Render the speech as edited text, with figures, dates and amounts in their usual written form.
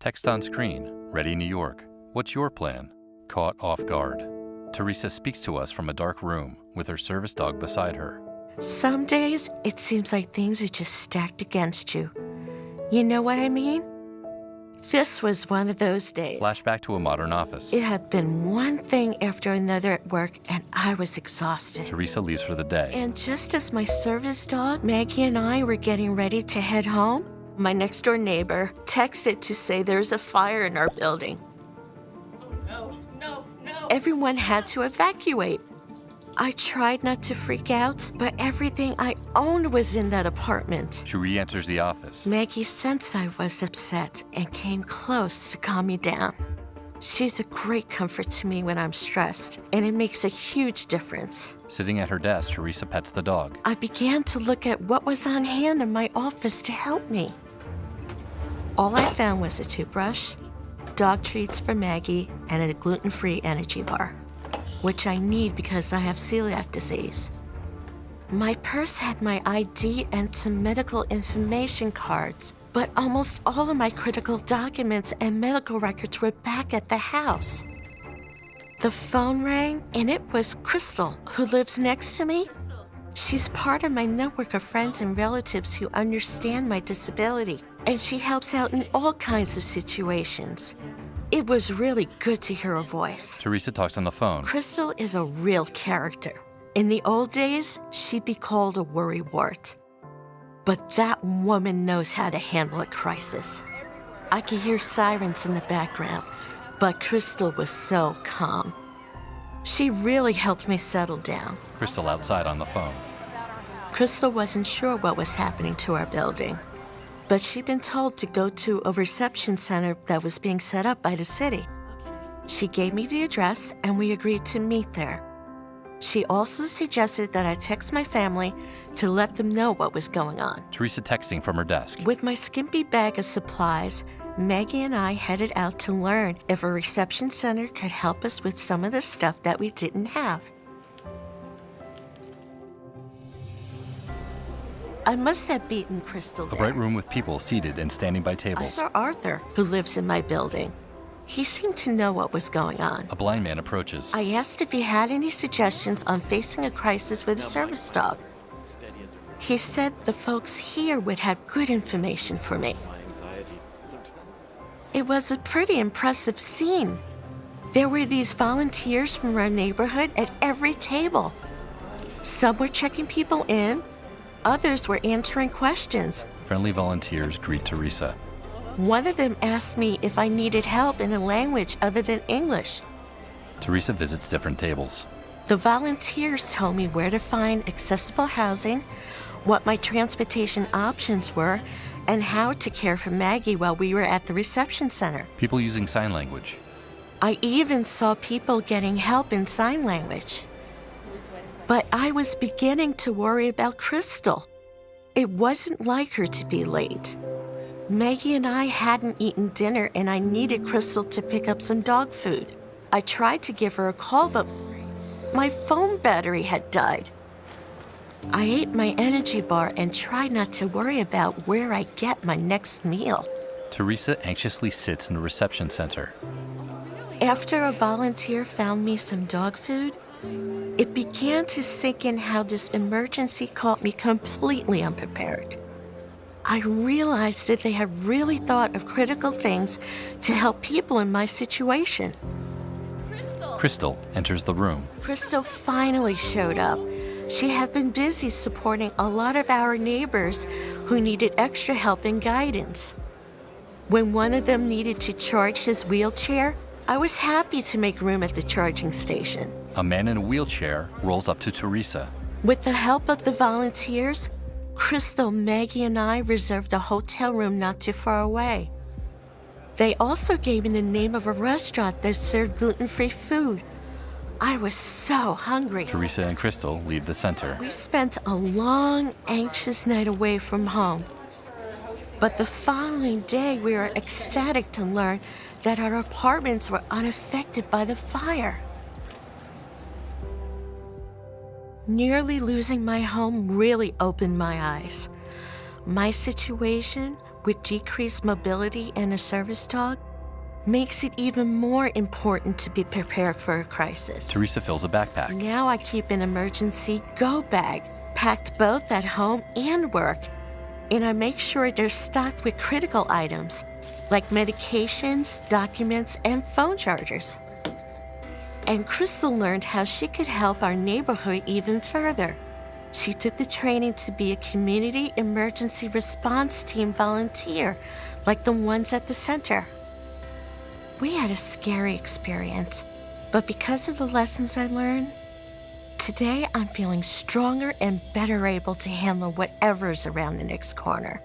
Text on screen, ready New York. What's your plan? Caught off guard. Teresa speaks to us from a dark room with her service dog beside her. Some days, it seems like things are just stacked against you. You know what I mean? This was one of those days. Flashback to a modern office. It had been one thing after another at work, and I was exhausted. Teresa leaves for the day. And just as my service dog, Maggie, and I were getting ready to head home, my next-door neighbor texted to say there's a fire in our building. Oh, no. Everyone had to evacuate. I tried not to freak out, but everything I owned was in that apartment. She re-enters the office. Maggie sensed I was upset and came close to calm me down. She's a great comfort to me when I'm stressed, and it makes a huge difference. Sitting at her desk, Teresa pets the dog. I began to look at what was on hand in my office to help me. All I found was a toothbrush, dog treats for Maggie, and a gluten-free energy bar, which I need because I have celiac disease. My purse had my ID and some medical information cards, but almost all of my critical documents and medical records were back at the house. The phone rang, and it was Crystal, who lives next to me. She's part of my network of friends and relatives who understand my disability, and she helps out in all kinds of situations. It was really good to hear her voice. Teresa talks on the phone. Crystal is a real character. In the old days, she'd be called a worrywart. But that woman knows how to handle a crisis. I could hear sirens in the background, but Crystal was so calm. She really helped me settle down. Crystal outside on the phone. Crystal wasn't sure what was happening to our building, but she'd been told to go to a reception center that was being set up by the city. She gave me the address, and we agreed to meet there. She also suggested that I text my family to let them know what was going on. Teresa texting from her desk. With my skimpy bag of supplies, Maggie and I headed out to learn if a reception center could help us with some of the stuff that we didn't have. I must have beaten Crystal there. A bright room with people seated and standing by I tables. saw Arthur, who lives in my building. He seemed to know what was going on. A blind man approaches. I asked if he had any suggestions on facing a crisis with a service dog. He said the folks here would have good information for me. It was a pretty impressive scene. There were these volunteers from our neighborhood at every table. Some were checking people in, others were answering questions. Friendly volunteers greet Teresa. One of them asked me if I needed help in a language other than English. Teresa visits different tables. The volunteers told me where to find accessible housing, what my transportation options were, and how to care for Maggie while we were at the reception center. People using sign language. I even saw people getting help in sign language. But I was beginning to worry about Crystal. It wasn't like her to be late. Maggie and I hadn't eaten dinner, and I needed Crystal to pick up some dog food. I tried to give her a call, but my phone battery had died. I ate my energy bar and tried not to worry about where I get my next meal. Teresa anxiously sits in the reception center. After a volunteer found me some dog food, it began to sink in how this emergency caught me completely unprepared. I realized that they had really thought of critical things to help people in my situation. Crystal enters the room. Crystal finally showed up. She had been busy supporting a lot of our neighbors who needed extra help and guidance. When one of them needed to charge his wheelchair, I was happy to make room at the charging station. A man in a wheelchair rolls up to Teresa. With the help of the volunteers, Crystal, Maggie, and I reserved a hotel room not too far away. They also gave me the name of a restaurant that served gluten-free food. I was so hungry. Teresa and Crystal leave the center. We spent a long, anxious night away from home. But the following day, we were ecstatic to learn that our apartments were unaffected by the fire. Nearly losing my home really opened my eyes. My situation with decreased mobility and a service dog makes it even more important to be prepared for a crisis. Teresa fills a backpack. Now I keep an emergency go bag, packed both at home and work, and I make sure they're stocked with critical items like medications, documents, and phone chargers. And Crystal learned how she could help our neighborhood even further. She took the training to be a community emergency response team volunteer, like the ones at the center. We had a scary experience, but because of the lessons I learned, today I'm feeling stronger and better able to handle whatever's around the next corner.